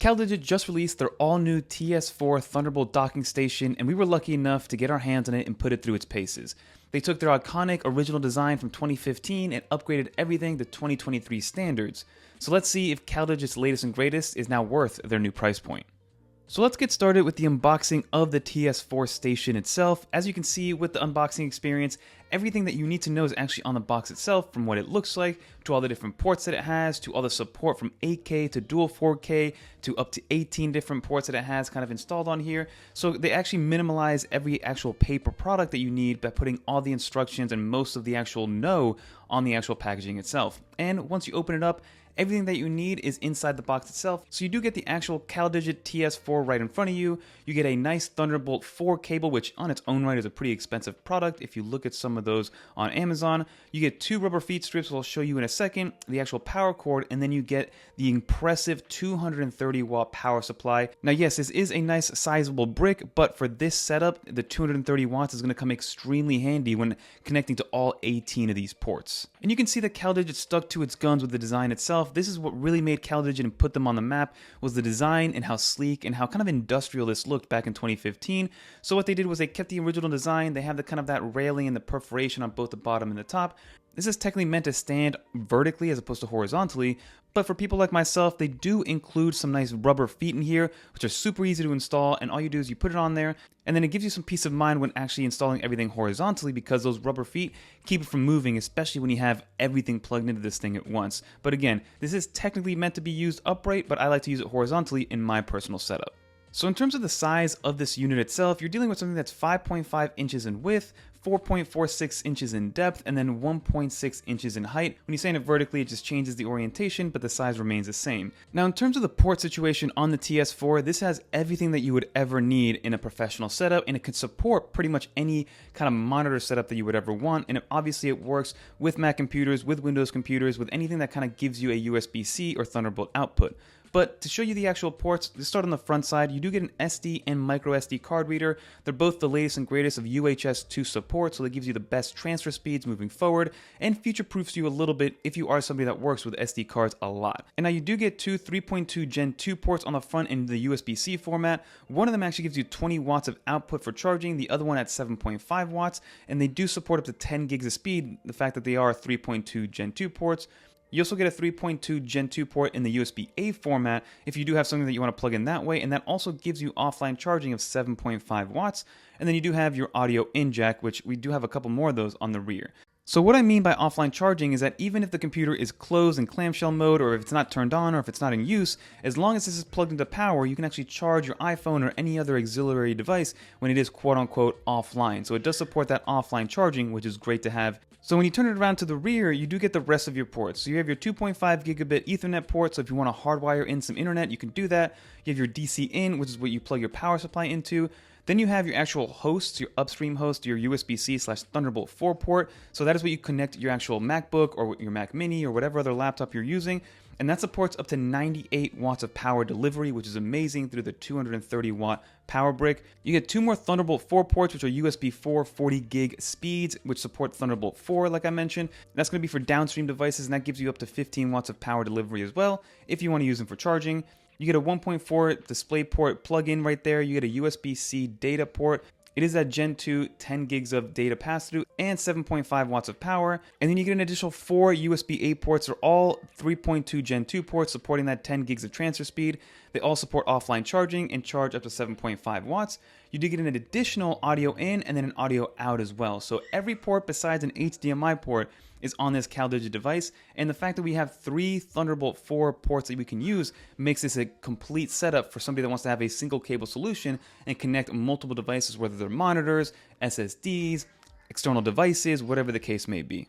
CalDigit just released their all-new TS4 Thunderbolt docking station, and we were lucky enough to get our hands on it and put it through its paces. They took their iconic original design from 2015 and upgraded everything to 2023 standards. So let's see if CalDigit's latest and greatest is now worth their new price point. So let's get started with the unboxing of the TS4 station itself. As you can see with the unboxing experience, everything that you need to know is actually on the box itself, from what it looks like, to all the different ports that it has, to all the support from 8K to dual 4K, to up to 18 different ports that it has kind of installed on here. So they actually minimalize every actual paper product that you need by putting all the instructions and most of the actual know on the actual packaging itself. And once you open it up, everything that you need is inside the box itself. So you do get the actual CalDigit TS4 right in front of you. You get a nice Thunderbolt 4 cable, which on its own right is a pretty expensive product if you look at some of those on Amazon. You get 2 rubber feed strips, which I'll show you in a second, the actual power cord, and then you get the impressive 230 watt power supply. Now yes, this is a nice sizable brick, but for this setup, the 230 watts is going to come extremely handy when connecting to all 18 of these ports. And you can see that CalDigit stuck to its guns with the design itself. This is what really made CalDigit and put them on the map, was the design and how sleek and how kind of industrial this looked back in 2015. So what they did was they kept the original design. They have the kind of that railing and the perforation on both the bottom and the top. This is technically meant to stand vertically as opposed to horizontally, but for people like myself, they do include some nice rubber feet in here, which are super easy to install, and all you do is you put it on there, and then it gives you some peace of mind when actually installing everything horizontally, because those rubber feet keep it from moving, especially when you have everything plugged into this thing at once. But again, this is technically meant to be used upright, but I like to use it horizontally in my personal setup. So in terms of the size of this unit itself, you're dealing with something that's 5.5 inches in width, 4.46 inches in depth, and then 1.6 inches in height. When you stand it vertically, it just changes the orientation, but the size remains the same. Now, in terms of the port situation on the TS4, this has everything that you would ever need in a professional setup, and it can support pretty much any kind of monitor setup that you would ever want. And obviously it works with Mac computers, with Windows computers, with anything that kind of gives you a USB-C or Thunderbolt output. But to show you the actual ports, let's start on the front side. You do get an SD and micro SD card reader. They're both the latest and greatest of UHS 2 support, so that gives you the best transfer speeds moving forward and future-proofs you a little bit if you are somebody that works with SD cards a lot. And now you do get 2 3.2 Gen 2 ports on the front in the USB-C format. One of them actually gives you 20 watts of output for charging, the other one at 7.5 watts, and they do support up to 10 gigs of speed, the fact that they are 3.2 Gen 2 ports. You also get a 3.2 Gen 2 port in the USB-A format if you do have something that you want to plug in that way, and that also gives you offline charging of 7.5 watts. And then you do have your audio in jack, which we do have a couple more of those on the rear. So what I mean by offline charging is that even if the computer is closed in clamshell mode, or if it's not turned on, or if it's not in use, as long as this is plugged into power, you can actually charge your iPhone or any other auxiliary device when it is quote-unquote offline. So it does support that offline charging, which is great to have. So when you turn it around to the rear, you do get the rest of your ports. So you have your 2.5 gigabit Ethernet port, so if you want to hardwire in some internet, you can do that. You have your DC in, which is what you plug your power supply into. Then you have your actual hosts, your upstream host, your USB-C/Thunderbolt 4 port. So that is what you connect your actual MacBook or your Mac Mini or whatever other laptop you're using. And that supports up to 98 watts of power delivery, which is amazing through the 230 watt power brick. You get 2 more Thunderbolt 4 ports, which are USB 4 40 gig speeds, which support Thunderbolt 4, like I mentioned. That's going to be for downstream devices, and that gives you up to 15 watts of power delivery as well, if you want to use them for charging. You get a 1.4 DisplayPort plug-in right there. You get a USB-C data port. It is that Gen 2 10 gigs of data pass-through and 7.5 watts of power. And then you get an additional 4 USB-A ports. They're all 3.2 Gen 2 ports supporting that 10 gigs of transfer speed. They all support offline charging and charge up to 7.5 watts. You do get an additional audio in and then an audio out as well. So every port besides an HDMI port is on this CalDigit device, and the fact that we have 3 Thunderbolt 4 ports that we can use makes this a complete setup for somebody that wants to have a single cable solution and connect multiple devices, whether they're monitors, SSDs, external devices, whatever the case may be.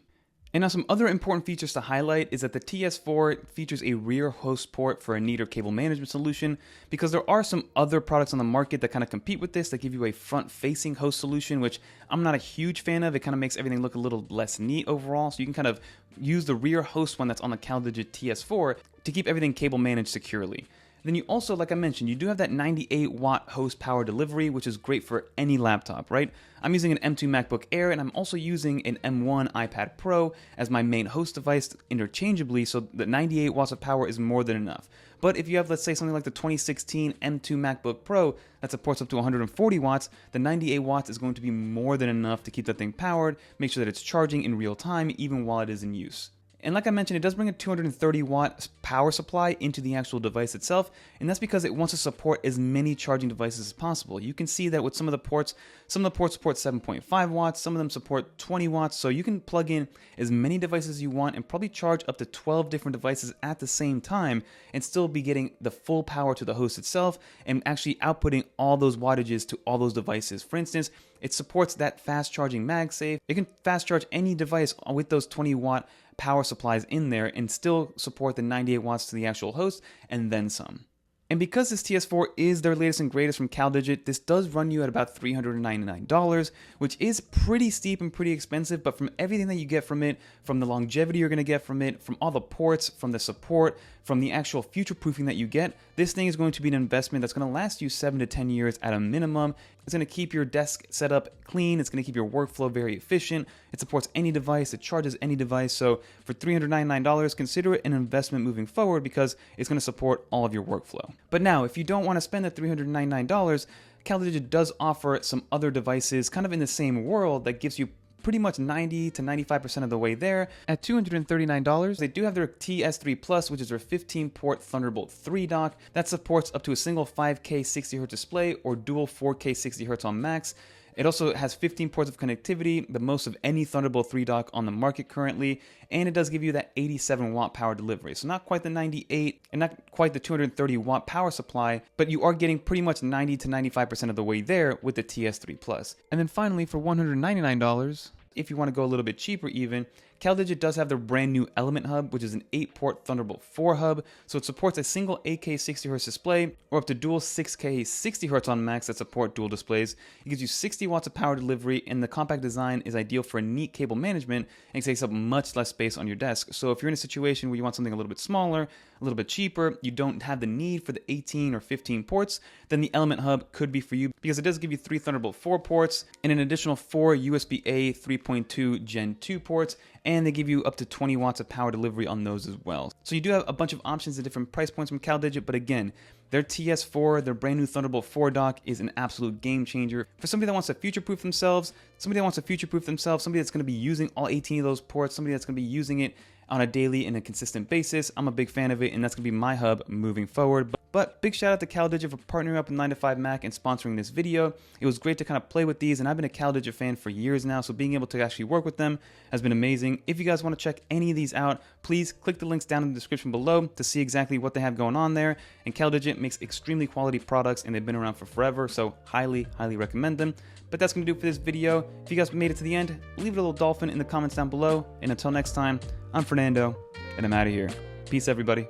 And now some other important features to highlight is that the TS4 features a rear host port for a neater cable management solution, because there are some other products on the market that kind of compete with this that give you a front-facing host solution, which I'm not a huge fan of. It kind of makes everything look a little less neat overall, so you can kind of use the rear host one that's on the CalDigit TS4 to keep everything cable managed securely. Then you also, like I mentioned, you do have that 98 watt host power delivery, which is great for any laptop, right? I'm using an M2 MacBook Air, and I'm also using an M1 iPad Pro as my main host device interchangeably, so the 98 watts of power is more than enough. But if you have, let's say, something like the 2016 M2 MacBook Pro that supports up to 140 watts, the 98 watts is going to be more than enough to keep that thing powered, make sure that it's charging in real time, even while it is in use. And like I mentioned, it does bring a 230 watt power supply into the actual device itself, and that's because it wants to support as many charging devices as possible. You can see that with some of the ports support 7.5 watts, some of them support 20 watts, so you can plug in as many devices as you want and probably charge up to 12 different devices at the same time and still be getting the full power to the host itself and actually outputting all those wattages to all those devices. For instance, it supports that fast charging MagSafe. It can fast charge any device with those 20 watt power supplies in there and still support the 98 watts to the actual host and then some. And because this TS4 is their latest and greatest from CalDigit, this does run you at about $399, which is pretty steep and pretty expensive, but from everything that you get from it, from the longevity you're going to get from it, from all the ports, from the support, from the actual future-proofing that you get, this thing is going to be an investment that's going to last you 7 to 10 years at a minimum. It's going to keep your desk set up clean. It's going to keep your workflow very efficient. It supports any device. It charges any device. So for $399, consider it an investment moving forward because it's going to support all of your workflow. But now, if you don't want to spend the $399, CalDigit does offer some other devices kind of in the same world that gives you pretty much 90 to 95% of the way there. At $239, they do have their TS3 Plus, which is their 15-port Thunderbolt 3 dock that supports up to a single 5K 60Hz display or dual 4K 60Hz on Macs. It also has 15 ports of connectivity, the most of any Thunderbolt 3 dock on the market currently, and it does give you that 87 watt power delivery. So not quite the 98 and not quite the 230 watt power supply, but you are getting pretty much 90 to 95% of the way there with the TS3 Plus. And then finally, for $199, if you want to go a little bit cheaper even, CalDigit does have their brand new Element Hub, which is an 8-port Thunderbolt 4 hub, so it supports a single 8K 60Hz display or up to dual 6K 60Hz on Macs that support dual displays. It gives you 60 watts of power delivery, and the compact design is ideal for neat cable management and takes up much less space on your desk. So if you're in a situation where you want something a little bit smaller, a little bit cheaper, you don't have the need for the 18 or 15 ports, then the Element Hub could be for you because it does give you 3 Thunderbolt 4 ports and an additional 4 USB-A 3.2 Gen 2 ports, and they give you up to 20 watts of power delivery on those as well. So you do have a bunch of options at different price points from CalDigit, but again, their TS4, their brand new Thunderbolt 4 dock is an absolute game changer for somebody that wants to future-proof themselves, somebody that's going to be using all 18 of those ports, somebody that's going to be using it on a daily and a consistent basis. I'm a big fan of it, and that's going to be my hub moving forward. But big shout out to CalDigit for partnering up with 9to5Mac and sponsoring this video. It was great to kind of play with these, and I've been a CalDigit fan for years now, so being able to actually work with them has been amazing. If you guys want to check any of these out, please click the links down in the description below to see exactly what they have going on there. And CalDigit makes extremely quality products, and they've been around for forever, so highly recommend them. But that's going to do it for this video. If you guys made it to the end, leave a little dolphin in the comments down below. And until next time, I'm Fernando, and I'm out of here. Peace, everybody.